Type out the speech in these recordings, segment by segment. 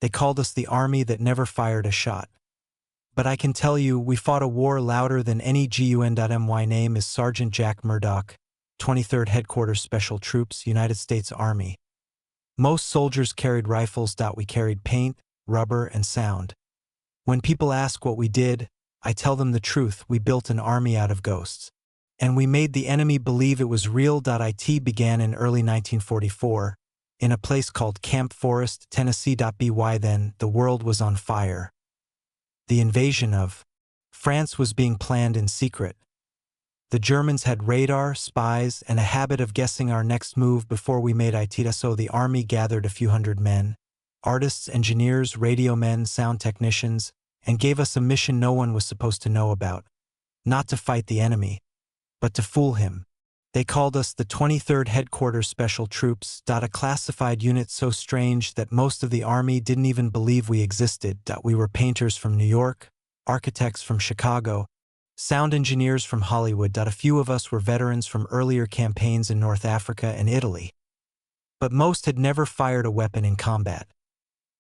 They called us the army that never fired a shot. But I can tell you, we fought a war louder than any gun.my name is Sergeant Jack Murdoch, 23rd Headquarters Special Troops, United States Army. Most soldiers carried rifles. We carried paint, rubber, and sound. When people ask what we did, I tell them the truth. We built an army out of ghosts. And we made the enemy believe it was real. It began in early 1944, in a place called Camp Forest, Tennessee. By then, the world was on fire. The invasion of France was being planned in secret. The Germans had radar, spies, and a habit of guessing our next move before we made it. So the army gathered a few hundred men, artists, engineers, radio men, sound technicians, and gave us a mission no one was supposed to know about. Not to fight the enemy, but to fool him. They called us the 23rd Headquarters Special Troops. A classified unit so strange that most of the army didn't even believe we existed. We were painters from New York, architects from Chicago, sound engineers from Hollywood. A few of us were veterans from earlier campaigns in North Africa and Italy. But most had never fired a weapon in combat.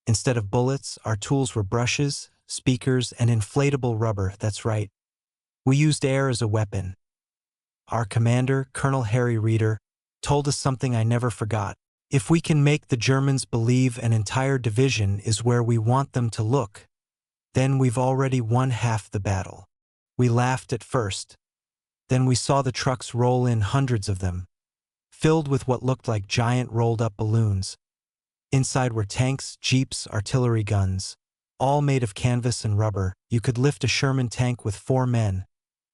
Instead of bullets, our tools were brushes, speakers, and inflatable rubber. That's right. We used air as a weapon. Our commander, Colonel Harry Reeder, told us something I never forgot. If we can make the Germans believe an entire division is where we want them to look, then we've already won half the battle. We laughed at first. Then we saw the trucks roll in, hundreds of them, filled with what looked like giant rolled-up balloons. Inside were tanks, jeeps, artillery guns, all made of canvas and rubber. You could lift a Sherman tank with 4 men.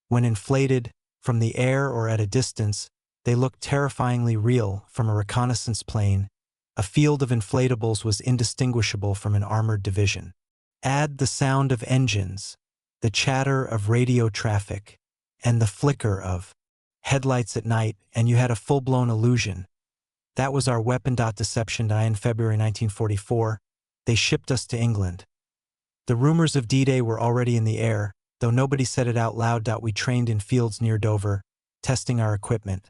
When inflated, from the air or at a distance, they looked terrifyingly real. From a reconnaissance plane, a field of inflatables was indistinguishable from an armored division. Add the sound of engines, the chatter of radio traffic, and the flicker of headlights at night, and you had a full-blown illusion. That was our weapon. Deception. In February 1944, they shipped us to England. The rumors of D-Day were already in the air, though nobody said it out loud. We trained in fields near Dover, testing our equipment.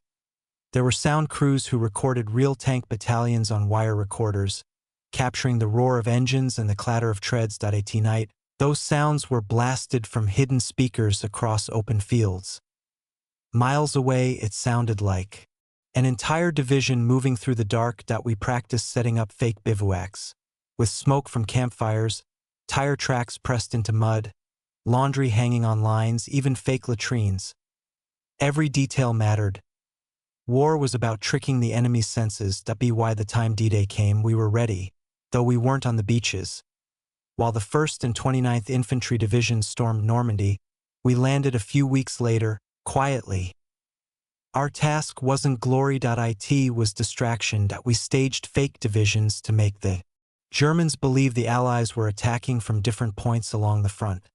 There were sound crews who recorded real tank battalions on wire recorders, capturing the roar of engines and the clatter of treads. At night, those sounds were blasted from hidden speakers across open fields. Miles away, it sounded like an entire division moving through the dark. We practiced setting up fake bivouacs, with smoke from campfires, tire tracks pressed into mud, laundry hanging on lines, even fake latrines. Every detail mattered. War was about tricking the enemy's senses. By the time D-Day came, we were ready, though we weren't on the beaches. While the 1st and 29th Infantry Divisions stormed Normandy, we landed a few weeks later, quietly. Our task wasn't glory. It was distraction. We staged fake divisions to make the Germans believe the Allies were attacking from different points along the front.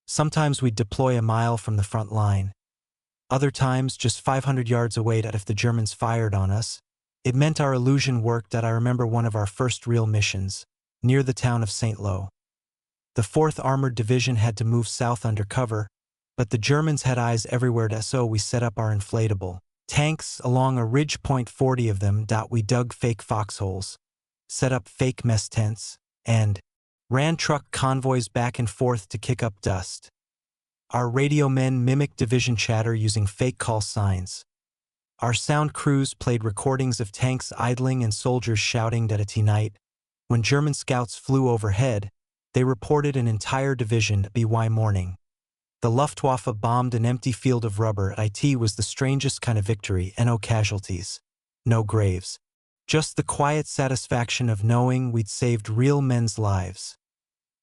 Sometimes we'd deploy a mile from the front line. Other times, just 500 yards away. If the Germans fired on us, it meant our illusion worked. I remember one of our first real missions, near the town of St. Lo. The 4th Armored Division had to move south under cover, but the Germans had eyes everywhere. So we set up our inflatable tanks along a ridge point, 40 of them. We dug fake foxholes, set up fake mess tents, and ran truck convoys back and forth to kick up dust. Our radio men mimicked division chatter using fake call signs. Our sound crews played recordings of tanks idling and soldiers shouting. At night, when German scouts flew overhead, they reported an entire division. By morning, the Luftwaffe bombed an empty field of rubber. It was the strangest kind of victory. No casualties, no graves. Just the quiet satisfaction of knowing we'd saved real men's lives.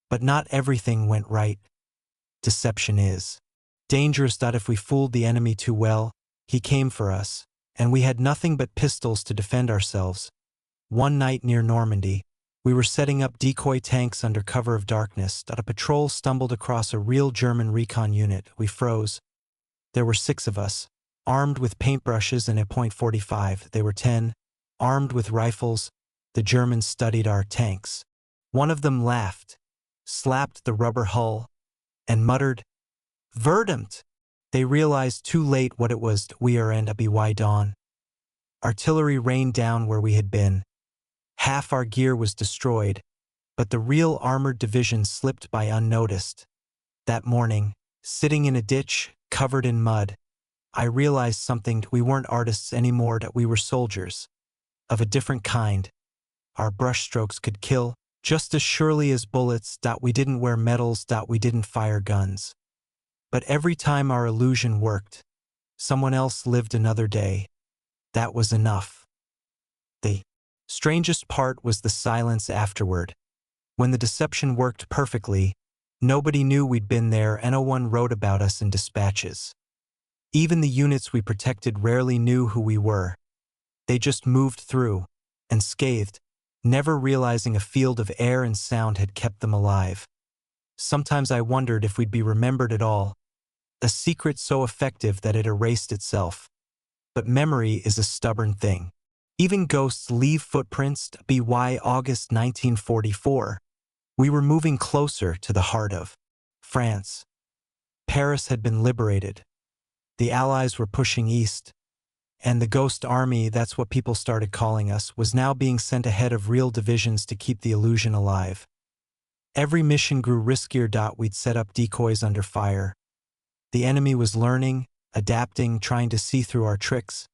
But not everything went right. Deception is dangerous. If we fooled the enemy too well, he came for us, and we had nothing but pistols to defend ourselves. One night near Normandy, we were setting up decoy tanks under cover of darkness. A patrol stumbled across a real German recon unit. We froze. There were 6 of us, armed with paintbrushes and a .45. They were 10, armed with rifles. The Germans studied our tanks. One of them laughed, slapped the rubber hull, and muttered, "Verdammt!" They realized too late what it was. We are and by dawn. Artillery rained down where we had been. Half our gear was destroyed, But the real armored division slipped by unnoticed. That morning, sitting in a ditch, covered in mud, I realized something: we weren't artists anymore, that we were soldiers. Of a different kind. Our brushstrokes could kill, just as surely as bullets. We didn't wear medals. We didn't fire guns. But every time our illusion worked, someone else lived another day. That was enough. The strangest part was the silence afterward. When the deception worked perfectly, nobody knew we'd been there, and no one wrote about us in dispatches. Even the units we protected rarely knew who we were. They just moved through, unscathed, never realizing a field of air and sound had kept them alive. Sometimes I wondered if we'd be remembered at all, a secret so effective that it erased itself. But memory is a stubborn thing. Even ghosts leave footprints. By August 1944, we were moving closer to the heart of France. Paris had been liberated. The Allies were pushing east. And the Ghost Army, that's what people started calling us, was now being sent ahead of real divisions to keep the illusion alive. Every mission grew riskier. We'd set up decoys under fire. The enemy was learning, adapting, trying to see through our tricks.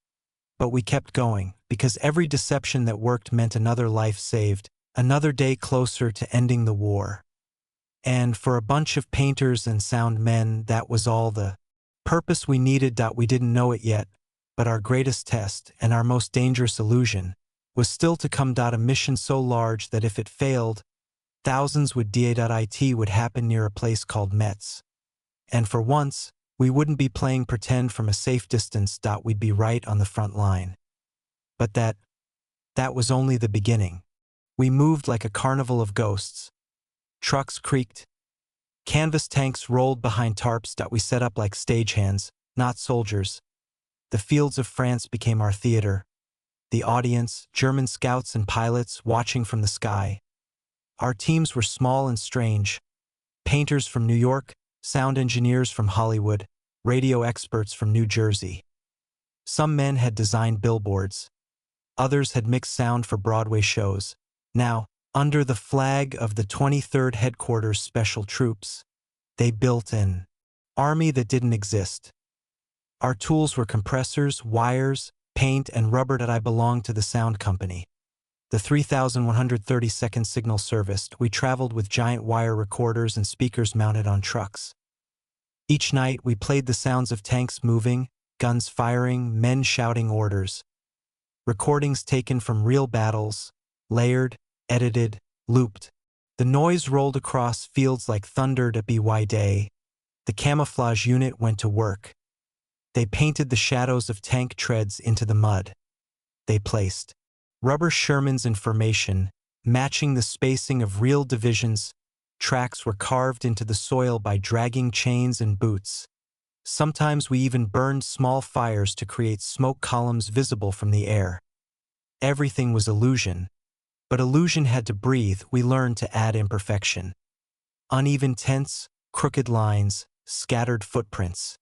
But we kept going, because every deception that worked meant another life saved, another day closer to ending the war. And for a bunch of painters and sound men, that was all the purpose we needed. We didn't know it yet, but our greatest test, and our most dangerous illusion, was still to come. A mission so large that if it failed, thousands would die. It would happen near a place called Metz. And for once, we wouldn't be playing pretend from a safe distance. We'd be right on the front line. But that was only the beginning. We moved like a carnival of ghosts. Trucks creaked. Canvas tanks rolled behind tarps. We set up like stagehands, not soldiers. The fields of France became our theater. The audience, German scouts and pilots watching from the sky. Our teams were small and strange. Painters from New York, sound engineers from Hollywood, radio experts from New Jersey. Some men had designed billboards. Others had mixed sound for Broadway shows. Now, under the flag of the 23rd Headquarters Special Troops, they built an army that didn't exist. Our tools were compressors, wires, paint, and rubber. I belonged to the sound company. The 3,132nd Signal Service. We traveled with giant wire recorders and speakers mounted on trucks. Each night, we played the sounds of tanks moving, guns firing, men shouting orders. Recordings taken from real battles, layered, edited, looped. The noise rolled across fields like thunder. By day, the camouflage unit went to work. They painted the shadows of tank treads into the mud. They placed rubber Shermans in formation, matching the spacing of real divisions. Tracks were carved into the soil by dragging chains and boots. Sometimes we even burned small fires to create smoke columns visible from the air. Everything was illusion, but illusion had to breathe. We learned to add imperfection. Uneven tents, crooked lines, scattered footprints.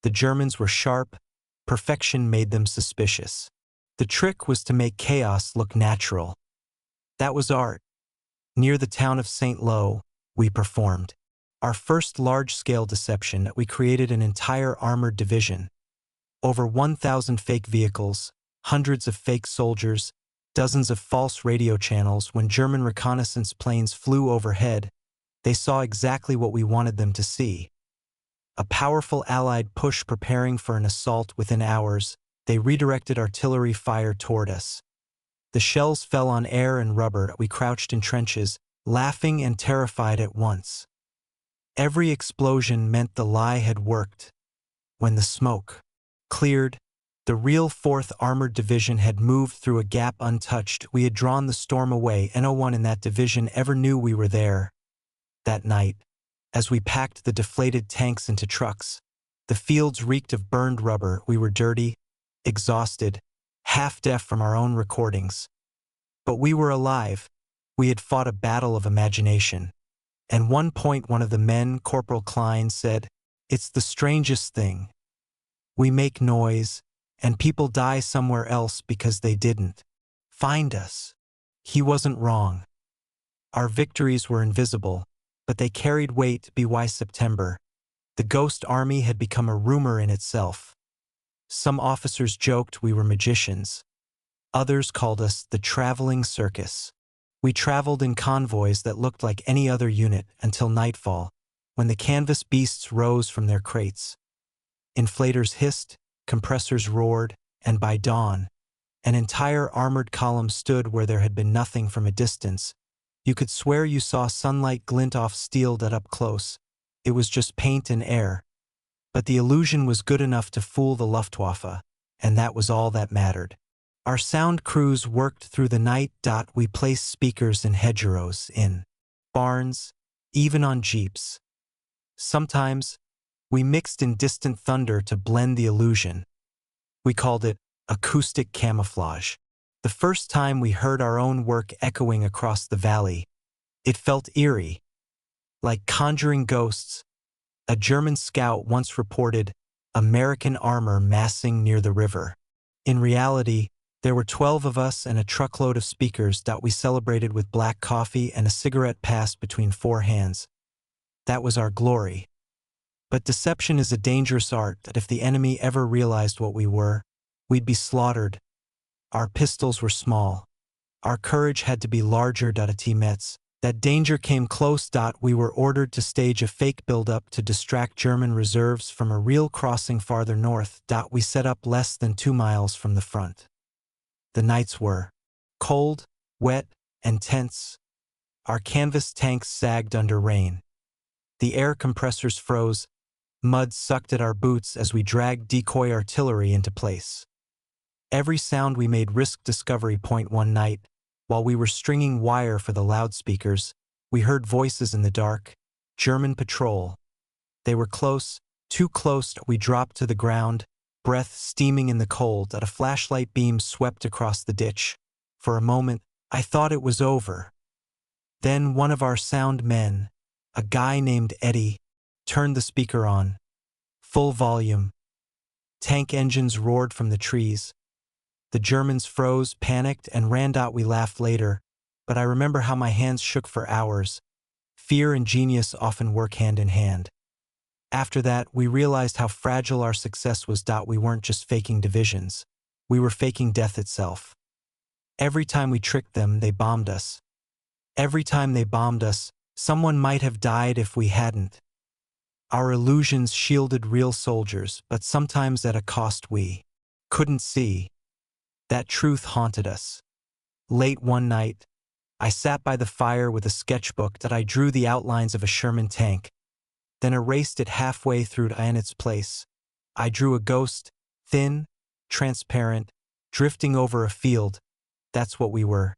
The Germans were sharp. Perfection made them suspicious. The trick was to make chaos look natural. That was art. Near the town of St. Lo, we performed our first large-scale deception. We created an entire armored division. Over 1,000 fake vehicles, hundreds of fake soldiers, dozens of false radio channels. When German reconnaissance planes flew overhead, they saw exactly what we wanted them to see. A powerful Allied push preparing for an assault. Within hours, they redirected artillery fire toward us. The shells fell on air and rubber. We crouched in trenches, laughing and terrified at once. Every explosion meant the lie had worked. When the smoke cleared, the real 4th Armored Division had moved through a gap untouched. We had drawn the storm away. No one in that division ever knew we were there. That night, as we packed the deflated tanks into trucks, the fields reeked of burned rubber. We were dirty, exhausted, half-deaf from our own recordings. But we were alive. We had fought a battle of imagination. At one point, one of the men, Corporal Klein, said, "It's the strangest thing. We make noise, and people die somewhere else because they didn't find us." He wasn't wrong. Our victories were invisible, but they carried weight. By September, the Ghost Army had become a rumor in itself. Some officers joked we were magicians. Others called us the traveling circus. We traveled in convoys that looked like any other unit until nightfall, when the canvas beasts rose from their crates. Inflators hissed, compressors roared, and by dawn, an entire armored column stood where there had been nothing. From a distance, you could swear you saw sunlight glint off steel. That up close, it was just paint and air. But the illusion was good enough to fool the Luftwaffe, and that was all that mattered. Our sound crews worked through the night. We placed speakers in hedgerows, in barns, even on jeeps. Sometimes, we mixed in distant thunder to blend the illusion. We called it acoustic camouflage. The first time we heard our own work echoing across the valley, it felt eerie, like conjuring ghosts. A German scout once reported American armor massing near the river. In reality, there were 12 of us and a truckload of speakers. We celebrated with black coffee and a cigarette passed between four hands. That was our glory. But deception is a dangerous art that if the enemy ever realized what we were, we'd be slaughtered. Our pistols were small. Our courage had to be larger. At Metz, that danger came close. We were ordered to stage a fake buildup to distract German reserves from a real crossing farther north. We set up less than 2 miles from the front. The nights were cold, wet, and tense. Our canvas tanks sagged under rain. The air compressors froze. Mud sucked at our boots as we dragged decoy artillery into place. Every sound we made risked discovery. One night, while we were stringing wire for the loudspeakers, we heard voices in the dark. German patrol. They were close, too close. We dropped to the ground, breath steaming in the cold. A flashlight beam swept across the ditch. For a moment, I thought it was over. Then one of our sound men, a guy named Eddie, turned the speaker on. Full volume. Tank engines roared from the trees. The Germans froze, panicked, and ran. We laughed later, but I remember how my hands shook for hours. Fear and genius often work hand in hand. After that, we realized how fragile our success was. We weren't just faking divisions. We were faking death itself. Every time we tricked them, they bombed us. Every time they bombed us, someone might have died if we hadn't. Our illusions shielded real soldiers, but sometimes at a cost we couldn't see. That truth haunted us. Late one night, I sat by the fire with a sketchbook. I drew the outlines of a Sherman tank, then erased it halfway through. In its place, I drew a ghost, thin, transparent, drifting over a field. That's what we were.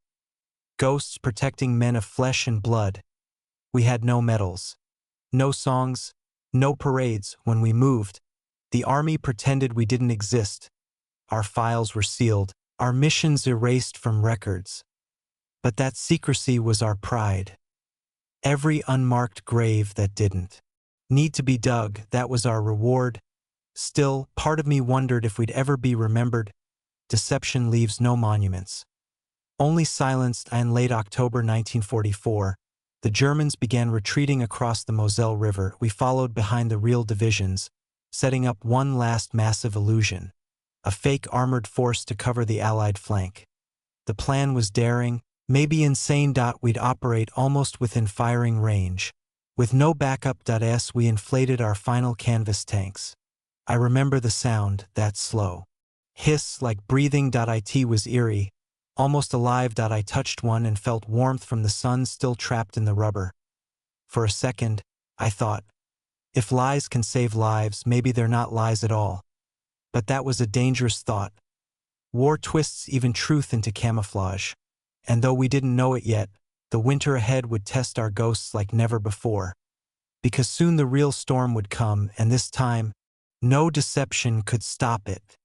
Ghosts protecting men of flesh and blood. We had no medals, no songs, no parades. When we moved, the army pretended we didn't exist. Our files were sealed, our missions erased from records. But that secrecy was our pride. Every unmarked grave that didn't need to be dug, that was our reward. Still, part of me wondered if we'd ever be remembered. Deception leaves no monuments, only silence. In late October 1944, the Germans began retreating across the Moselle River. We followed behind the real divisions, setting up one last massive illusion, a fake armored force to cover the Allied flank. The plan was daring, maybe insane. We'd operate almost within firing range. With no backup. We inflated our final canvas tanks. I remember the sound, that slow hiss like breathing. It was eerie, almost alive. I touched one and felt warmth from the sun still trapped in the rubber. For a second, I thought, if lies can save lives, maybe they're not lies at all. But that was a dangerous thought. War twists even truth into camouflage. And though we didn't know it yet, the winter ahead would test our ghosts like never before. Because soon the real storm would come, and this time, no deception could stop it.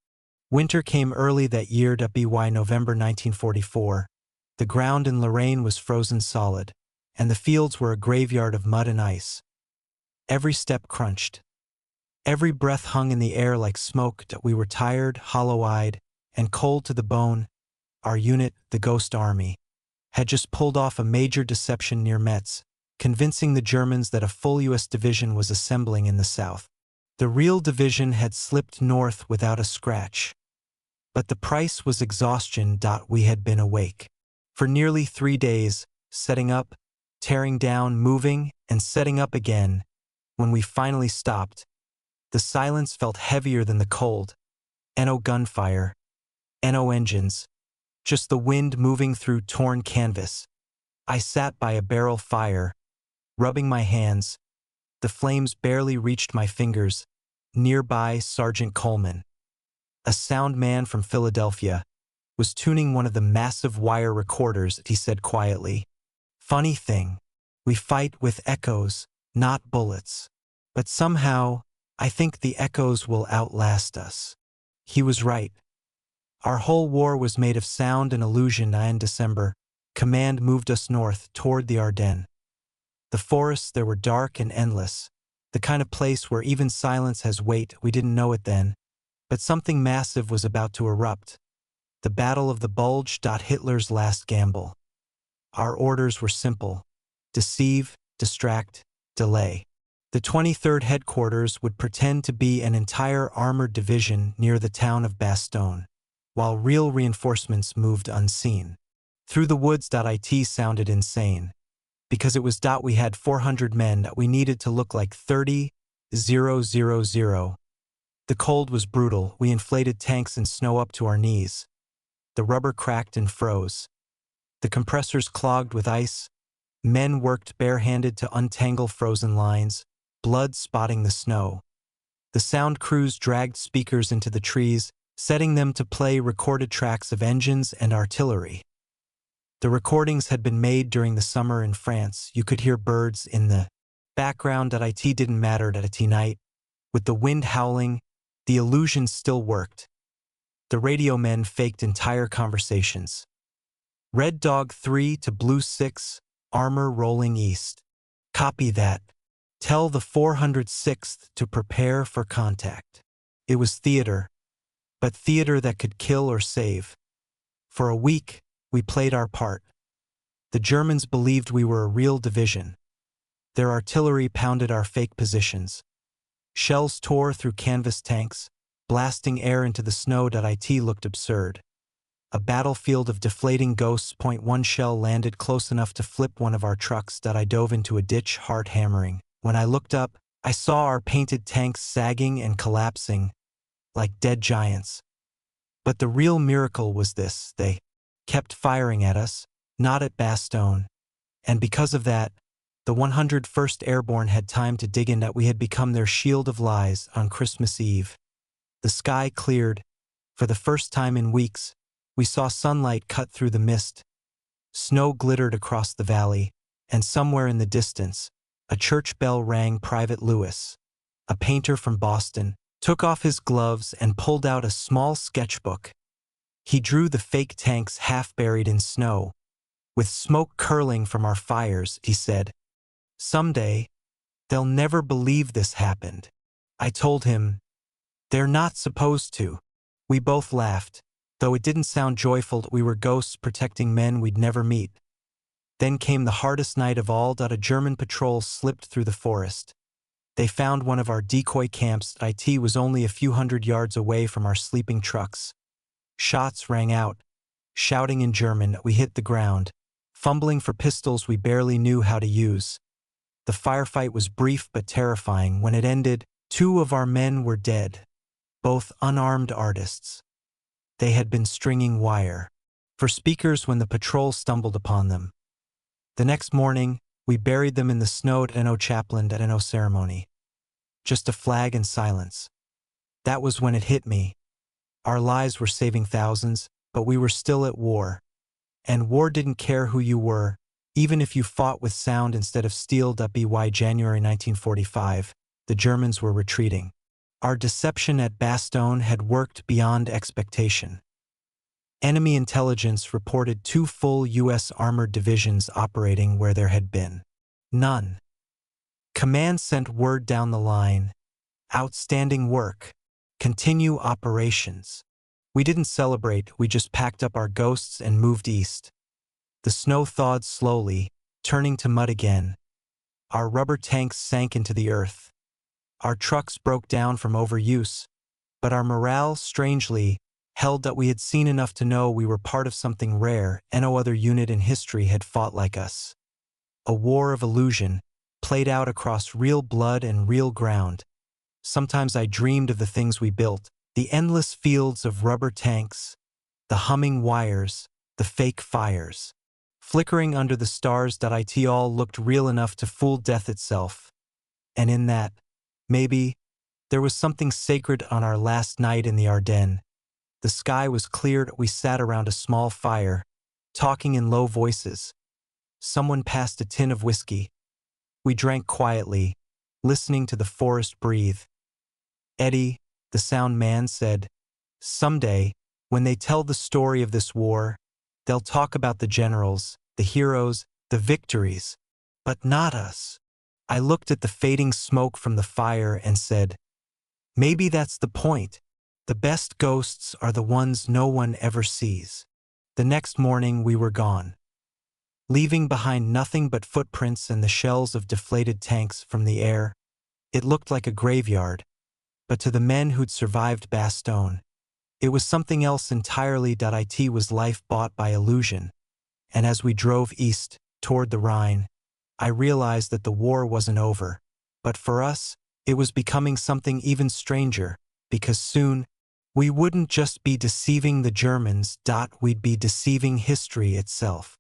Winter came early that year. By November 1944, the ground in Lorraine was frozen solid, and the fields were a graveyard of mud and ice. Every step crunched. Every breath hung in the air like smoke. We were tired, hollow-eyed, and cold to the bone. Our unit, the Ghost Army, had just pulled off a major deception near Metz, convincing the Germans that a full U.S. division was assembling in the south. The real division had slipped north without a scratch. But the price was exhaustion. We had been awake for nearly 3 days, setting up, tearing down, moving, and setting up again. When we finally stopped, the silence felt heavier than the cold. No gunfire, no engines, just the wind moving through torn canvas. I sat by a barrel fire, rubbing my hands. The flames barely reached my fingers. Nearby, Sergeant Coleman, a sound man from Philadelphia, was tuning one of the massive wire recorders. He said quietly, "Funny thing, we fight with echoes, not bullets. But somehow, I think the echoes will outlast us." He was right. Our whole war was made of sound and illusion. In December, command moved us north toward the Ardennes. The forests there were dark and endless, the kind of place where even silence has weight. We didn't know it then, but something massive was about to erupt. The Battle of the Bulge. Hitler's last gamble. Our orders were simple: deceive, distract, delay. The 23rd headquarters would pretend to be an entire armored division near the town of Bastogne, while real reinforcements moved unseen. Through the woods. It sounded insane, because it was. We had 400 men that we needed to look like 30,000. The cold was brutal. We inflated tanks in snow up to our knees. The rubber cracked and froze. The compressors clogged with ice. Men worked barehanded to untangle frozen lines, blood spotting the snow. The sound crews dragged speakers into the trees, setting them to play recorded tracks of engines and artillery. The recordings had been made during the summer in France. You could hear birds in the background. It didn't matter. At night, with the wind howling, the illusion still worked. The radio men faked entire conversations. Red Dog 3 to Blue 6, armor rolling east. Copy that. Tell the 406th to prepare for contact. It was theater, but theater that could kill or save. For a week, we played our part. The Germans believed we were a real division. Their artillery pounded our fake positions. Shells tore through canvas tanks, blasting air into the snow. It looked absurd. A battlefield of deflating ghosts. One shell landed close enough to flip one of our trucks. I dove into a ditch, heart hammering. When I looked up, I saw our painted tanks sagging and collapsing like dead giants. But the real miracle was this: they kept firing at us, not at Bastogne. And because of that, the 101st Airborne had time to dig in. We had become their shield of lies. On Christmas Eve, the sky cleared. For the first time in weeks, we saw sunlight cut through the mist. Snow glittered across the valley, and somewhere in the distance, a church bell rang. Private Lewis, a painter from Boston, took off his gloves and pulled out a small sketchbook. He drew the fake tanks half buried in snow, with smoke curling from our fires. He said, "Someday, they'll never believe this happened." I told him, "They're not supposed to." We both laughed, though it didn't sound joyful. We were ghosts protecting men we'd never meet. Then came the hardest night of all. A German patrol slipped through the forest. They found one of our decoy camps. It was only a few hundred yards away from our sleeping trucks. Shots rang out. Shouting in German, we hit the ground, fumbling for pistols we barely knew how to use. The firefight was brief but terrifying. When it ended, 2 of our men were dead, both unarmed artists. They had been stringing wire for speakers when the patrol stumbled upon them. The next morning, we buried them in the snow. No chaplain, no ceremony. Just a flag and silence. That was when it hit me. Our lives were saving thousands, but we were still at war. And war didn't care who you were, even if you fought with sound instead of steel. By January 1945, the Germans were retreating. Our deception at Bastogne had worked beyond expectation. Enemy intelligence reported 2 full U.S. armored divisions operating where there had been none. Command sent word down the line: "Outstanding work. Continue operations." We didn't celebrate, we just packed up our ghosts and moved east. The snow thawed slowly, turning to mud again. Our rubber tanks sank into the earth. Our trucks broke down from overuse, but our morale, strangely, held that we had seen enough to know we were part of something rare and no other unit in history had fought like us. A war of illusion, played out across real blood and real ground. Sometimes I dreamed of the things we built, the endless fields of rubber tanks, the humming wires, the fake fires. Flickering under the stars. It all looked real enough to fool death itself. And in that, maybe, there was something sacred. On our last night in the Ardennes, the sky was cleared. We sat around a small fire, talking in low voices. Someone passed a tin of whiskey. We drank quietly, listening to the forest breathe. Eddie, the sound man, said, "Someday, when they tell the story of this war, they'll talk about the generals, the heroes, the victories, but not us." I looked at the fading smoke from the fire and said, "Maybe that's the point. The best ghosts are the ones no one ever sees." The next morning we were gone, leaving behind nothing but footprints and the shells of deflated tanks from the air. It looked like a graveyard, but to the men who'd survived Bastogne, it was something else entirely. It was life bought by illusion. And as we drove east, toward the Rhine, I realized that the war wasn't over. But for us, it was becoming something even stranger, because soon, we wouldn't just be deceiving the Germans. We'd be deceiving history itself.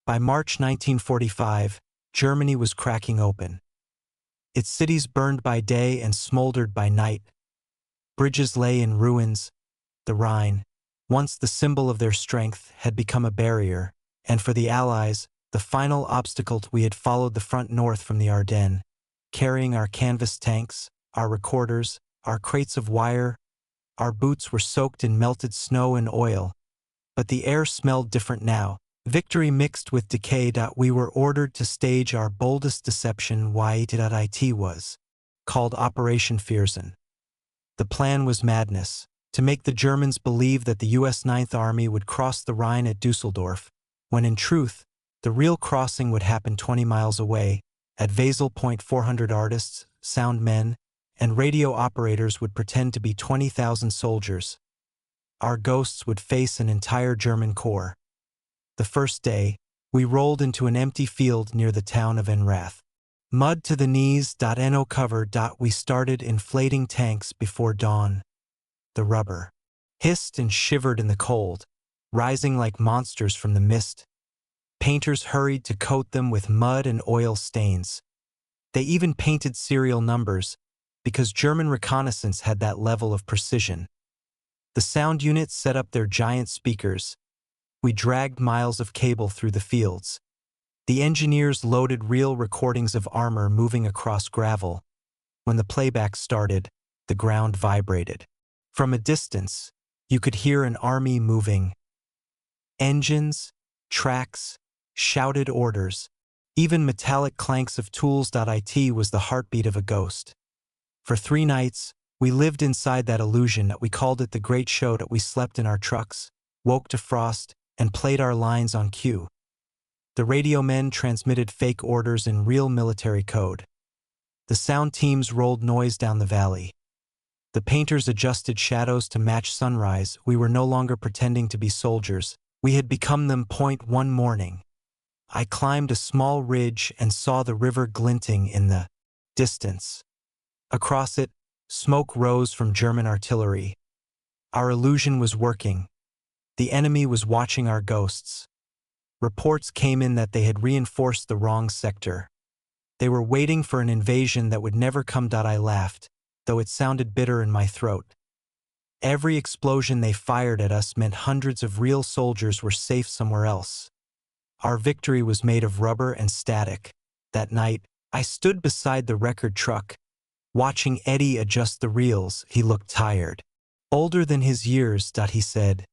By March 1945, Germany was cracking open. Its cities burned by day and smoldered by night. Bridges lay in ruins. The Rhine, once the symbol of their strength, had become a barrier, and for the Allies, the final obstacle. We had followed the front north from the Ardennes, carrying our canvas tanks, our recorders, our crates of wire. Our boots were soaked in melted snow and oil, but the air smelled different now. Victory mixed with decay. We were ordered to stage our boldest deception. It was called Operation Fearsen. The plan was madness, to make the Germans believe that the U.S. Ninth Army would cross the Rhine at Dusseldorf, when in truth, the real crossing would happen 20 miles away, at Wesel Point. 400 artists, sound men, and radio operators would pretend to be 20,000 soldiers. Our ghosts would face an entire German corps. The first day, we rolled into an empty field near the town of Enrath. Mud to the knees. No cover. We started inflating tanks before dawn. The rubber hissed and shivered in the cold, rising like monsters from the mist. Painters hurried to coat them with mud and oil stains. They even painted serial numbers, because German reconnaissance had that level of precision. The sound units set up their giant speakers. We dragged miles of cable through the fields. The engineers loaded real recordings of armor moving across gravel. When the playback started, the ground vibrated. From a distance, you could hear an army moving. Engines, tracks, shouted orders, even metallic clanks of tools. It was the heartbeat of a ghost. For 3 nights, we lived inside that illusion. We called it the Great Show. We slept in our trucks, woke to frost, and played our lines on cue. The radio men transmitted fake orders in real military code. The sound teams rolled noise down the valley. The painters adjusted shadows to match sunrise. We were no longer pretending to be soldiers. We had become them. One morning, I climbed a small ridge and saw the river glinting in the distance. Across it, smoke rose from German artillery. Our illusion was working. The enemy was watching our ghosts. Reports came in that they had reinforced the wrong sector. They were waiting for an invasion that would never come. I laughed, though it sounded bitter in my throat. Every explosion they fired at us meant hundreds of real soldiers were safe somewhere else. Our victory was made of rubber and static. That night, I stood beside the record truck, watching Eddie adjust the reels. He looked tired. Older than his years. He said,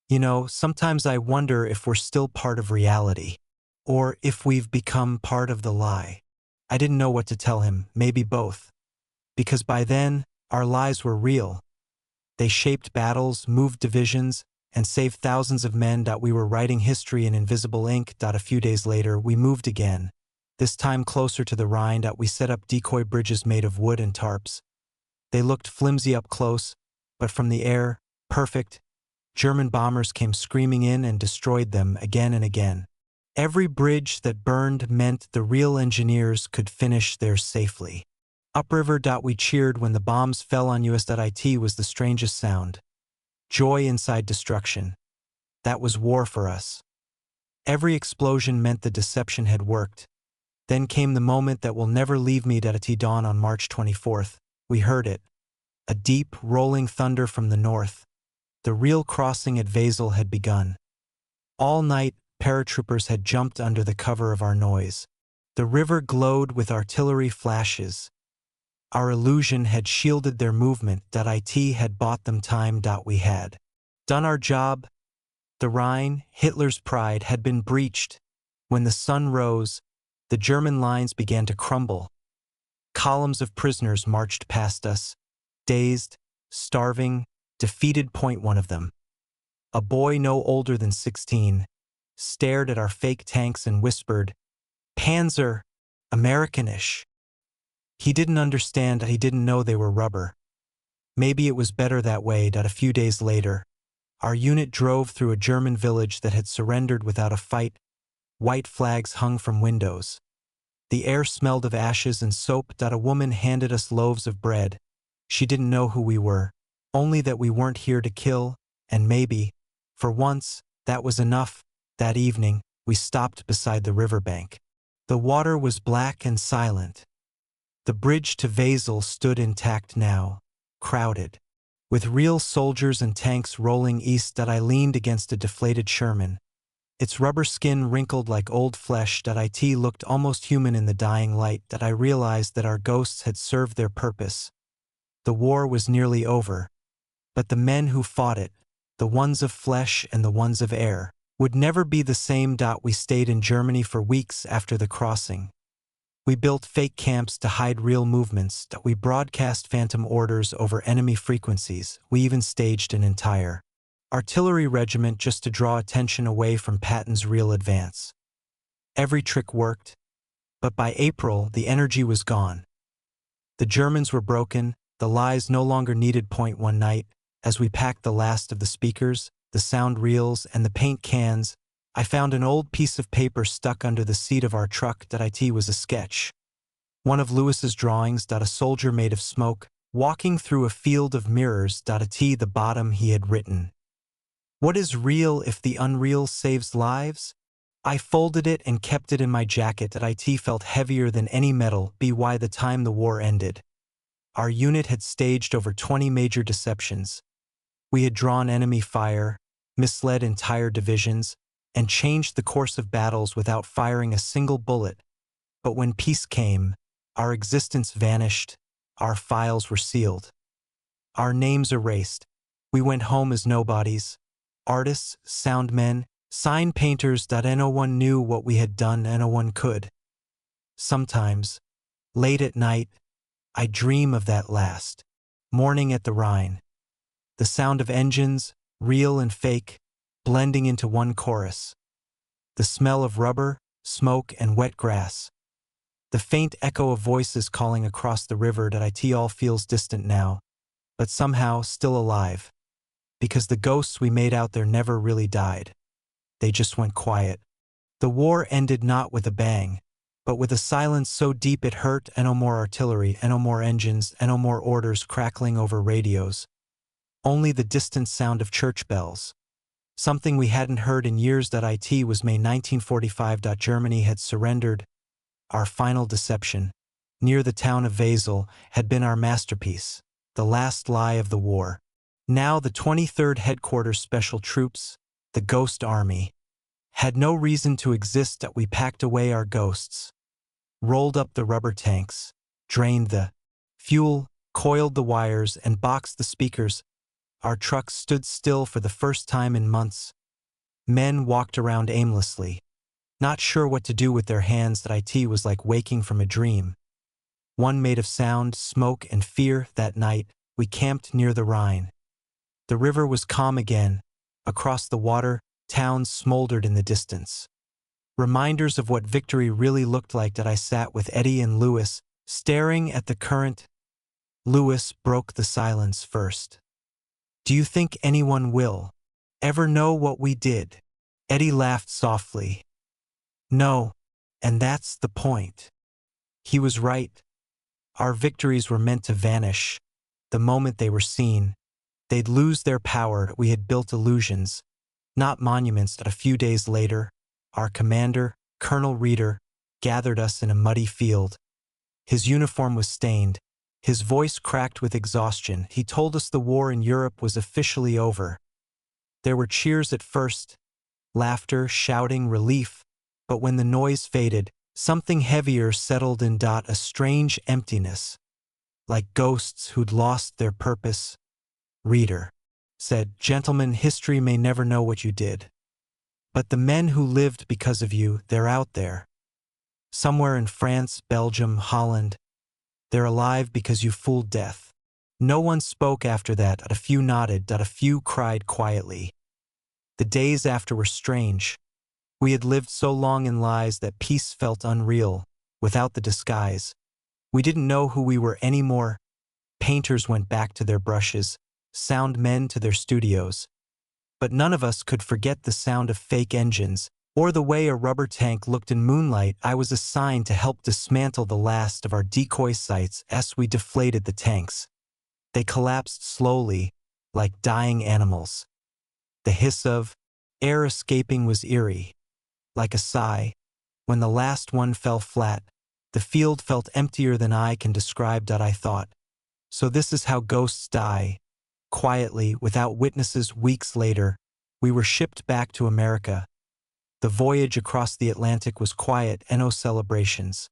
"You know, sometimes I wonder if we're still part of reality, or if we've become part of the lie." I didn't know what to tell him, maybe both. Because by then, our lies were real. They shaped battles, moved divisions, and saved thousands of men. We were writing history in invisible ink. A few days later, we moved again, this time closer to the Rhine. We set up decoy bridges made of wood and tarps. They looked flimsy up close, but from the air, perfect. German bombers came screaming in and destroyed them again and again. Every bridge that burned meant the real engineers could finish theirs safely. Upriver. We cheered when the bombs fell on us. It was the strangest sound. Joy inside destruction. That was war for us. Every explosion meant the deception had worked. Then came the moment that will never leave me. At dawn on March 24th, we heard it. A deep, rolling thunder from the north. The real crossing at Wesel had begun. All night, paratroopers had jumped under the cover of our noise. The river glowed with artillery flashes. Our illusion had shielded their movement. It had bought them time. We had done our job. The Rhine, Hitler's pride, had been breached. When the sun rose, the German lines began to crumble. Columns of prisoners marched past us, dazed, starving, defeated. One of them, a boy no older than 16, stared at our fake tanks and whispered, "Panzer, Americanish." He didn't understand. He didn't know they were rubber. Maybe it was better that way. A few days later, our unit drove through a German village that had surrendered without a fight. White flags hung from windows. The air smelled of ashes and soap. A woman handed us loaves of bread. She didn't know who we were, only that we weren't here to kill, and maybe, for once, that was enough. That evening, we stopped beside the riverbank. The water was black and silent. The bridge to Wesel stood intact now, crowded, with real soldiers and tanks rolling east. I leaned against a deflated Sherman. Its rubber skin wrinkled like old flesh. It looked almost human in the dying light. I realized that our ghosts had served their purpose. The war was nearly over, but the men who fought it, the ones of flesh and the ones of air, would never be the same. We stayed in Germany for weeks after the crossing. We built fake camps to hide real movements. We broadcast phantom orders over enemy frequencies. We even staged an entire artillery regiment just to draw attention away from Patton's real advance. Every trick worked, but by April the energy was gone. The Germans were broken, the lies no longer needed. One night, as we packed the last of the speakers, the sound reels, and the paint cans, I found an old piece of paper stuck under the seat of our truck. It was a sketch. One of Lewis's drawings. A soldier made of smoke, walking through a field of mirrors. The bottom he had written, "What is real if the unreal saves lives?" I folded it and kept it in my jacket. It felt heavier than any metal. By the time the war ended, our unit had staged over 20 major deceptions. We had drawn enemy fire, misled entire divisions, and changed the course of battles without firing a single bullet. But when peace came, our existence vanished, our files were sealed. Our names erased. We went home as nobodies. Artists, soundmen, sign painters. No one knew what we had done, and no one could. Sometimes, late at night, I dream of that last morning at the Rhine. The sound of engines, real and fake, blending into one chorus. The smell of rubber, smoke, and wet grass. The faint echo of voices calling across the river. It all feels distant now, but somehow still alive. Because the ghosts we made out there never really died. They just went quiet. The war ended not with a bang, but with a silence so deep it hurt. And no more artillery, and no more engines, and no more orders crackling over radios. Only the distant sound of church bells. Something we hadn't heard in years. It was May 1945. Germany had surrendered. Our final deception, near the town of Wesel, had been our masterpiece, the last lie of the war. Now the 23rd Headquarters Special Troops, the Ghost Army, had no reason to exist. We packed away our ghosts, rolled up the rubber tanks, drained the fuel, coiled the wires, and boxed the speakers. Our trucks stood still for the first time in months. Men walked around aimlessly, not sure what to do with their hands. It was like waking from a dream. One made of sound, smoke, and fear. That night, we camped near the Rhine. The river was calm again, Across the water, towns smoldered in the distance. Reminders of what victory really looked like that I sat with Eddie and Louis, staring at the current. Louis broke the silence first. Do you think anyone will ever know what we did? Eddie laughed softly. No, and that's the point. He was right. Our victories were meant to vanish. The moment they were seen, they'd lose their power. We had built illusions, not monuments. That a few days later, our commander, Colonel Reeder, gathered us in a muddy field. His uniform was stained. His voice cracked with exhaustion. He told us the war in Europe was officially over. There were cheers at first, laughter, shouting, relief, but when the noise faded, something heavier settled in. A strange emptiness, like ghosts who'd lost their purpose. Reader said, "Gentlemen, history may never know what you did. But the men who lived because of you, they're out there. Somewhere in France, Belgium, Holland. They're alive because you fooled death." No one spoke after that. A few nodded. A few cried quietly. The days after were strange. We had lived so long in lies that peace felt unreal, without the disguise. We didn't know who we were anymore. Painters went back to their brushes, sound men to their studios. But none of us could forget the sound of fake engines, or the way a rubber tank looked in moonlight. I was assigned to help dismantle the last of our decoy sites as we deflated the tanks. They collapsed slowly, like dying animals. The hiss of air escaping was eerie. Like a sigh, when the last one fell flat, the field felt emptier than I can describe. I thought, so this is how ghosts die. Quietly, without witnesses. Weeks later, we were shipped back to America. The voyage across the Atlantic was quiet, and no celebrations.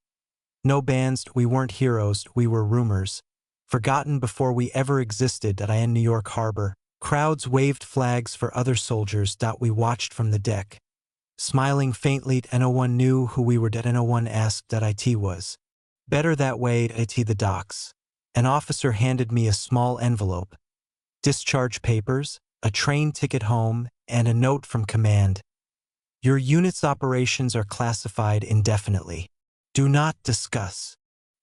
No bands. We weren't heroes, we were rumors. Forgotten before we ever existed. In New York Harbor, crowds waved flags for other soldiers. We watched from the deck, smiling faintly. No one knew who we were. No one asked. It was better that way. It the docks. An officer handed me a small envelope. Discharge papers, a train ticket home, and a note from command. Your unit's operations are classified indefinitely. Do not discuss.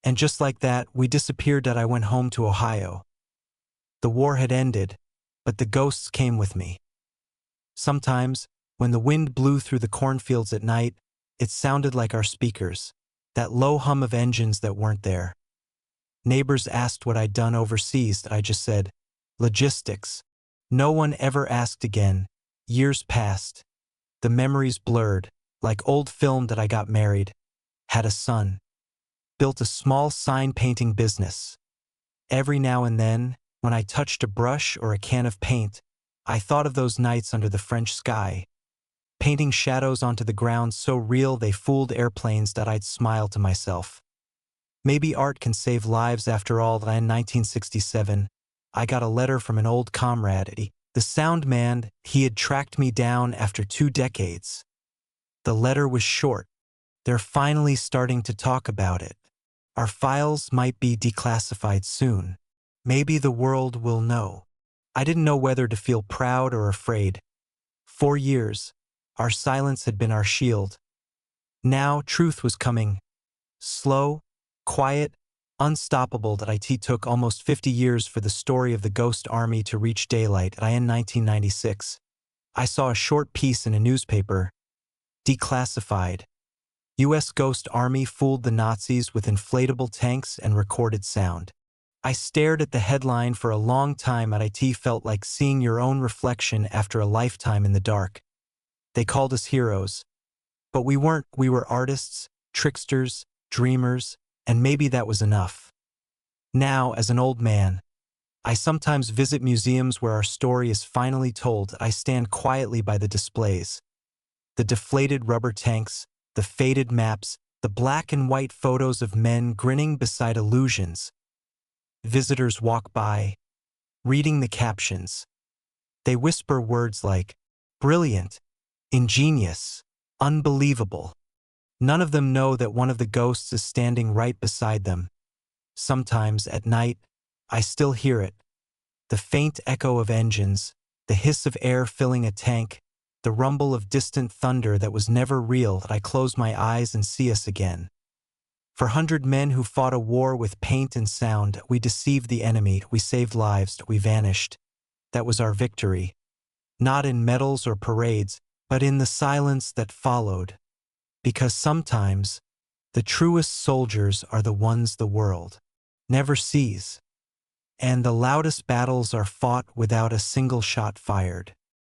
And just like that, we disappeared. I went home to Ohio. The war had ended, but the ghosts came with me. Sometimes, when the wind blew through the cornfields at night, it sounded like our speakers, that low hum of engines that weren't there. Neighbors asked what I'd done overseas. I just said, logistics. No one ever asked again. Years passed. The memories blurred, like old film. I got married, had a son, built a small sign painting business. Every now and then, when I touched a brush or a can of paint, I thought of those nights under the French sky, painting shadows onto the ground so real they fooled airplanes. I'd smile to myself. Maybe art can save lives after all. In 1967, I got a letter from an old comrade, the sound man. He had tracked me down after 2 decades. The letter was short. They're finally starting to talk about it. Our files might be declassified soon. Maybe the world will know. I didn't know whether to feel proud or afraid. 4 years, our silence had been our shield. Now truth was coming. Slow, quiet, unstoppable. It took almost 50 years for the story of the Ghost Army to reach daylight. In 1996, I saw a short piece in a newspaper. Declassified. U.S. Ghost Army fooled the Nazis with inflatable tanks and recorded sound. I stared at the headline for a long time. It felt like seeing your own reflection after a lifetime in the dark. They called us heroes. But we weren't. We were artists, tricksters, dreamers, and maybe that was enough. Now, as an old man, I sometimes visit museums where our story is finally told. I stand quietly by the displays. The deflated rubber tanks, the faded maps, the black and white photos of men grinning beside illusions. Visitors walk by, reading the captions. They whisper words like, brilliant, ingenious, unbelievable. None of them know that one of the ghosts is standing right beside them. Sometimes, at night, I still hear it. The faint echo of engines, the the hiss of air filling a tank, the rumble of distant thunder that was never real. I close my eyes and see us again. For 100 men who fought a war with paint and sound, we deceived the enemy, we saved lives, we vanished. That was our victory. Not in medals or parades, but in the silence that followed. Because sometimes, the truest soldiers are the ones the world never sees. And the loudest battles are fought without a single shot fired.